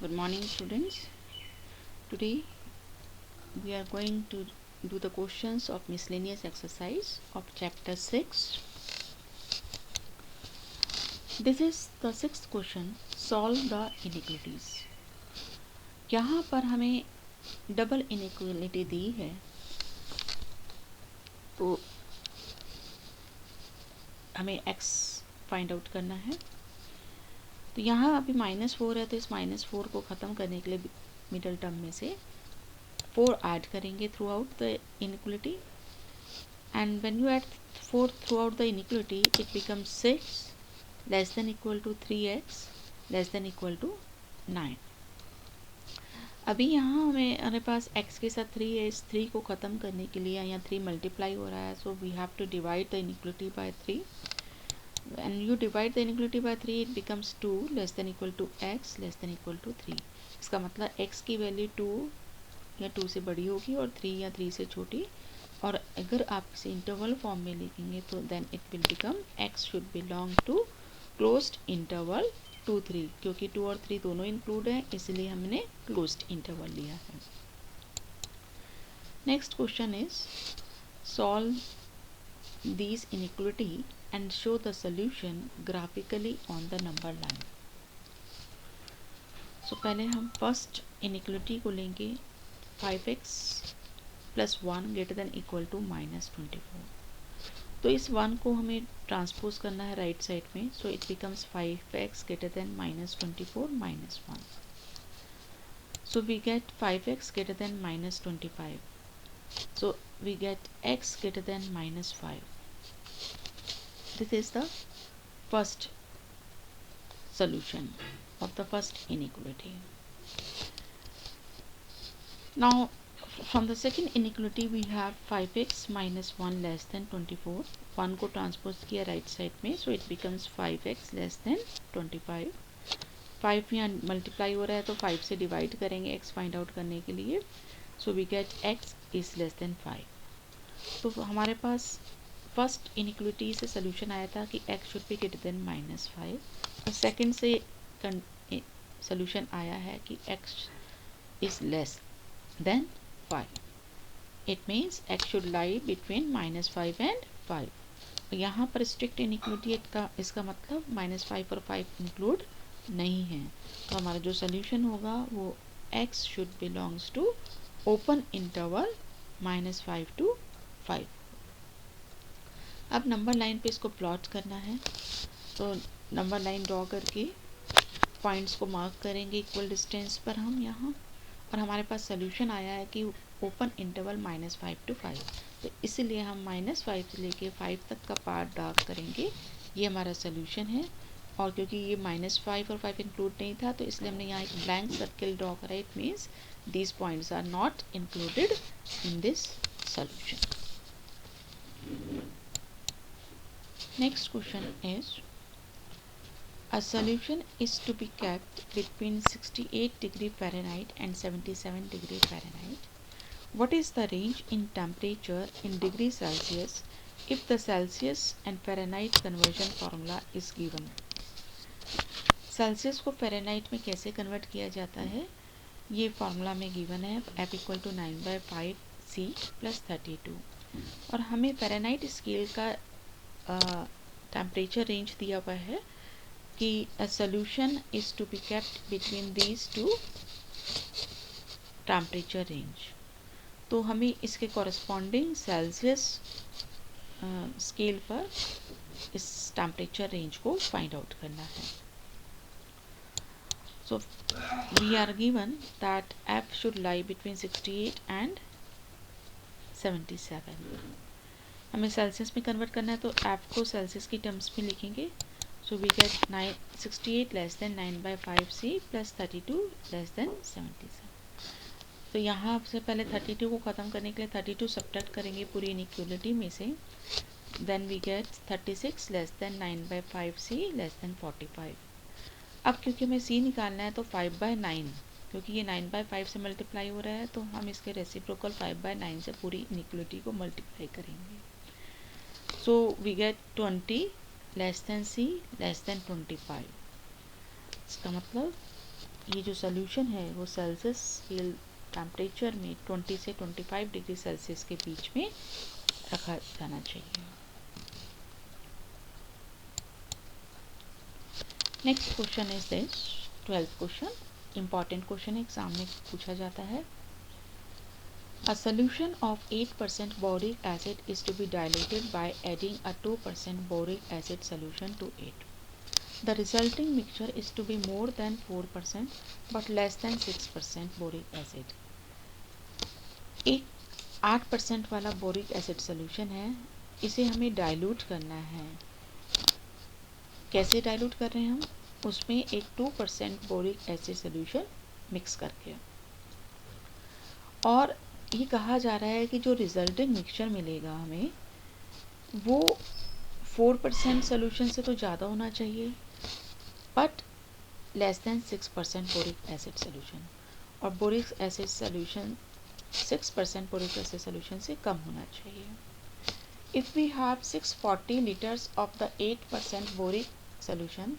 Good morning, students. Today we are going to do the questions of miscellaneous exercise of chapter 6. This is the sixth question. Solve the inequalities. यहाँ पर हमें double inequality दी है, तो हमें x find out करना है। तो यहाँ अभी -4 है, तो इस -4 को ख़त्म करने के लिए मिडल टर्म में से 4 ऐड करेंगे through out the inequality, and when you add 4 throughout the inequality, it becomes 6 less than equal to 3x less than equal to 9. अभी यहाँ हमारे पास x के साथ 3 है, इस 3 को ख़त्म करने के लिए यहाँ 3 मल्टीप्लाई हो रहा है, so we have to divide the inequality by 3. When you divide the inequality by 3, it becomes 2 less than equal to x less than equal to 3. इसका मतलब x की वैल्यू 2 या 2 से बड़ी होगी और 3 या 3 से छोटी, और अगर आप इसे इंटरवल फॉर्म में लिखेंगे तो then it will become x should belong to closed interval 2 3, क्योंकि 2 और 3 दोनों इंक्लूड हैं, इसलिए हमने क्लोज्ड इंटरवल लिया है। Next question is solve this inequality and show the solution graphically on the number line. So पहले हम फर्स्ट इनइक्वालिटी को लेंगे, 5x plus 1 greater than equal to -24। तो इस 1 को हमें ट्रांसपोज करना है राइट साइड में, so it becomes 5x greater than -24 -1। So we get 5x greater than -25, so we get x greater than -5. This is the first solution of the first inequality. Now from the second inequality we have 5x minus 1 less than 24. 1 को transpose किया right side में, so it becomes 5x less than 25. 5 यहाँ multiply हो रहा है तो 5 से divide करेंगे x फाइंड आउट करने के लिए, so we get x is less than 5. तो हमारे पास फर्स्ट इनइक्वालिटी से सोल्यूशन आया था कि x should be greater than -5, और सेकंड से सोल्यूशन आया है कि x is less than 5. It means x should lie between -5 and 5. यहाँ पर स्ट्रिक्ट इनइक्वालिटी का इसका मतलब -5 और 5 इंक्लूड नहीं है, तो हमारा जो सोल्यूशन होगा वो x should belongs to open interval -5 to 5. अब नंबर लाइन पे इसको प्लॉट करना है, तो नंबर लाइन ड्रॉ करके पॉइंट्स को मार्क करेंगे इक्वल डिस्टेंस पर हम यहाँ, और हमारे पास सोल्यूशन आया है कि ओपन इंटरवल -5 to 5, तो इसीलिए हम -5 से लेके 5 तक का पार्ट डार्क करेंगे, ये हमारा सोल्यूशन है। और क्योंकि ये -5 और 5 इंक्लूड नहीं था, तो इसलिए हमने यहाँ एक ब्लैंक सर्किल ड्रॉ करा। It means these points are not included in this solution. Next question is a solution is to be kept between 68 degree Fahrenheit and 77 degree Fahrenheit. What is the range in temperature in degree Celsius if the Celsius and Fahrenheit conversion formula is given? Celsius को Fahrenheit में कैसे convert किया जाता है, ये formula में given है, F = 9/5C + 32, और हमें फ़ारेनहाइट स्केल का टेम्परेचर रेंज दिया हुआ है कि a solution is to be kept between these two temperature range. तो हमें इसके कॉरस्पॉन्डिंग सेल्सियस स्केल पर इस टेम्परेचर रेंज को फाइंड आउट करना है। So we are given that F should lie between 68 and 77. हमें सेल्सियस में कन्वर्ट करना है, तो F को सेल्सियस की टर्म्स में लिखेंगे, so we get 68 less than 9/5C plus 32 less than 77. तो यहाँ से पहले 32 को ख़त्म करने के लिए 32 सब्ट्रैक्ट करेंगे पूरी इनइक्वालिटी में से, then we get 36 less than 9/5C less than 45. अब क्योंकि हमें C निकालना है, तो 5/9, क्योंकि ये 9/5 से मल्टीप्लाई हो रहा है, तो हम इसके रेसिप्रोकल 5/9 से पूरी इनइक्वालिटी को मल्टीप्लाई करेंगे, so we get 20 less than C less than 25. इसका मतलब ये जो सोल्यूशन है वो सेल्सियस स्केल टेम्परेचर में 20 से 25 डिग्री सेल्सियस के बीच में रखा जाना चाहिए। Next question is this 12th question, important question exam में पूछा जाता है। A solution of 8% boric acid is to be diluted by adding a 2% boric acid solution to it. The resulting mixture is to be more than 4% but less than 6% boric acid. एक 8% वाला boric acid solution है, इसे हमें dilute करना है। कैसे dilute कर रहे हैं हम? उसमें एक 2% बोरिक एसिड सोल्यूशन मिक्स करके। और ये कहा जा रहा है कि जो रिजल्टिंग मिक्सचर मिलेगा हमें वो 4% सोल्यूशन से तो ज़्यादा होना चाहिए but less than 6% boric acid solution, और boric acid solution 6% boric acid solution से कम होना चाहिए। If we have 640 liters of the 8% boric solution,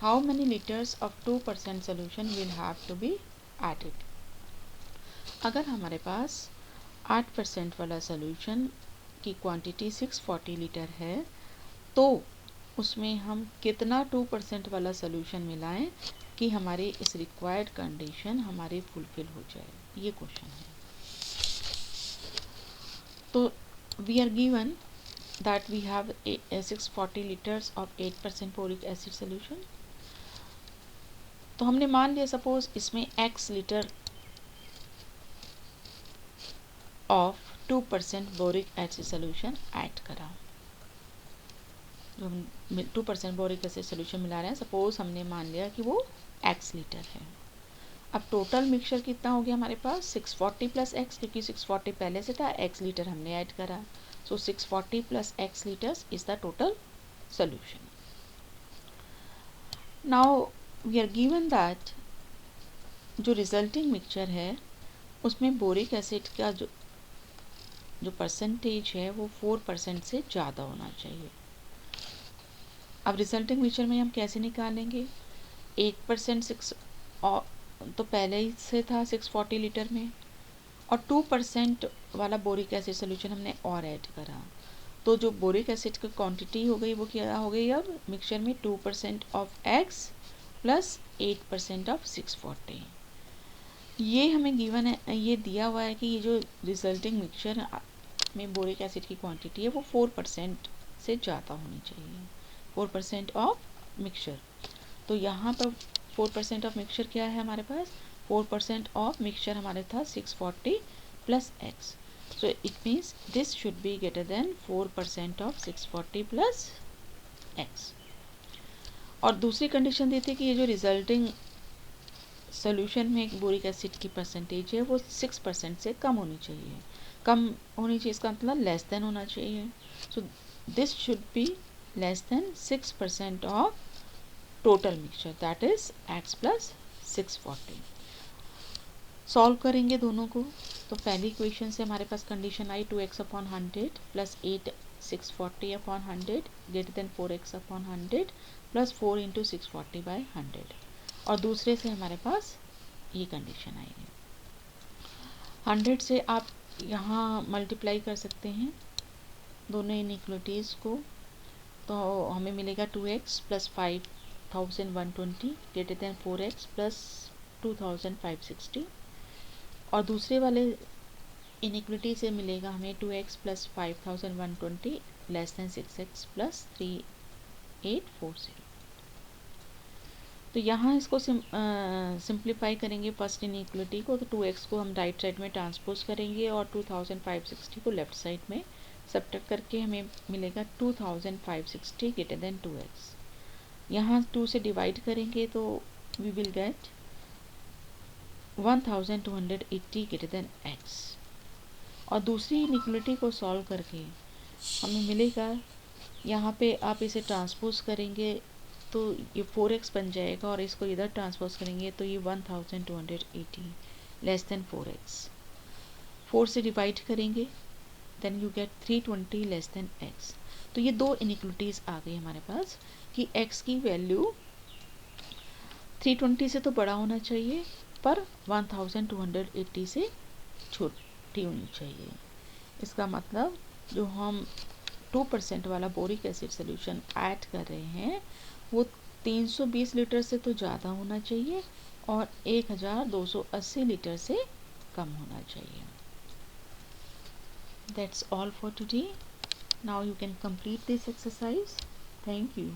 how many liters of 2% solution will have to be added? अगर हमारे पास 8% वाला सोल्यूशन की quantity 640 litre है तो उसमें हम कितना 2% वाला सोल्यूशन मिलाएं कि हमारी इस रिक्वायर्ड कंडीशन हमारी फुलफिल हो जाए, ये क्वेश्चन है। तो we are given that we have 640 liters of 8% boric acid solution। तो हमने मान लिया सपोज इसमें x litre of 2% boric acid solution add करा, जो हम 2% बोरिक एसिड सोल्यूशन मिला रहे हैं, सपोज हमने मान लिया कि वो x लीटर है। अब टोटल मिक्सचर कितना हो गया हमारे पास 640 प्लस x, क्योंकि 640 पहले से था, x लीटर हमने ऐड करा, so 640 plus x liters is the total solution। Now we are given that जो resulting mixture है उसमें बोरिक एसिड का जो परसेंटेज है वो 4% से ज़्यादा होना चाहिए। अब रिजल्टिंग मिक्सचर में हम कैसे निकालेंगे? 8% 6 और तो पहले ही से था 640 लीटर में, और 2% वाला बोरिक एसिड सोल्यूशन हमने और ऐड करा, तो जो बोरिक एसिड की क्वांटिटी हो गई वो क्या हो गई अब मिक्सचर में 2% ऑफ x प्लस 8% ऑफ 640। ये हमें गिवन है, ये दिया हुआ है कि ये जो रिजल्टिंग मिक्सचर में बोरिक एसिड की क्वांटिटी है वो 4% से ज़्यादा होनी चाहिए, 4% ऑफ मिक्सचर। तो यहाँ पर 4% ऑफ मिक्सचर क्या है हमारे पास? 4% ऑफ मिक्सचर हमारे था 640 plus x, so it means this should be greater than 4% of 640 plus x। और दूसरी कंडीशन दी थी कि ये जो रिजल्टिंग सोल्यूशन में बोरिक एसिड की परसेंटेज है वो 6% से कम होनी चाहिए, कम होनी चाहिए इसका मतलब लेस देन होना चाहिए, so this should be less than 6% of total mixture, that is x plus 640। Solve करेंगे दोनों को, तो पहली इक्वेशन से हमारे पास कंडीशन आई 2x upon 100 plus 8 640 upon 100 greater than 4x upon 100 plus 4 into 640 by 100, और दूसरे से हमारे पास ये कंडीशन आएगी। 100 से आप यहाँ मल्टीप्लाई कर सकते हैं दोनों इनइक्वलिटीज़ को, तो हमें मिलेगा 2x plus 5120 greater than 4x plus 2560, और दूसरे वाले इनइक्वलिटी से मिलेगा हमें 2x plus 5120 less than 6x plus 3840। तो यहाँ इसको सिंप्लीफाई करेंगे फर्स्ट इनइक्वलिटी को, तो 2x को हम राइट साइड में ट्रांसपोज करेंगे और 2560 को लेफ्ट साइड में सब्ट्रैक्ट करके हमें मिलेगा 2560 ग्रेटर देन 2x। यहाँ 2 से डिवाइड करेंगे तो we will get 1280 greater than x, और दूसरी इनइक्वलिटी को सॉल्व करके हमें मिलेगा, यहाँ पे आप इसे ट्रांसपोज करेंगे तो ये 4x बन जाएगा, और इसको इधर ट्रांसपोज करेंगे तो ये 1280 लेस देन 4x। 4 से डिवाइड करेंगे then you get 320 less than x। तो ये दो इनइक्वलिटीज़ आ गई हमारे पास कि x की वैल्यू 320 से तो बड़ा होना चाहिए पर 1280 से छोटी होनी चाहिए। इसका मतलब जो हम 2% वाला बोरिक एसिड सोल्यूशन ऐड कर रहे हैं वो 320 लीटर से तो ज़्यादा होना चाहिए और 1280 लीटर से कम होना चाहिए। That's all for today. Now you can complete this exercise. Thank you.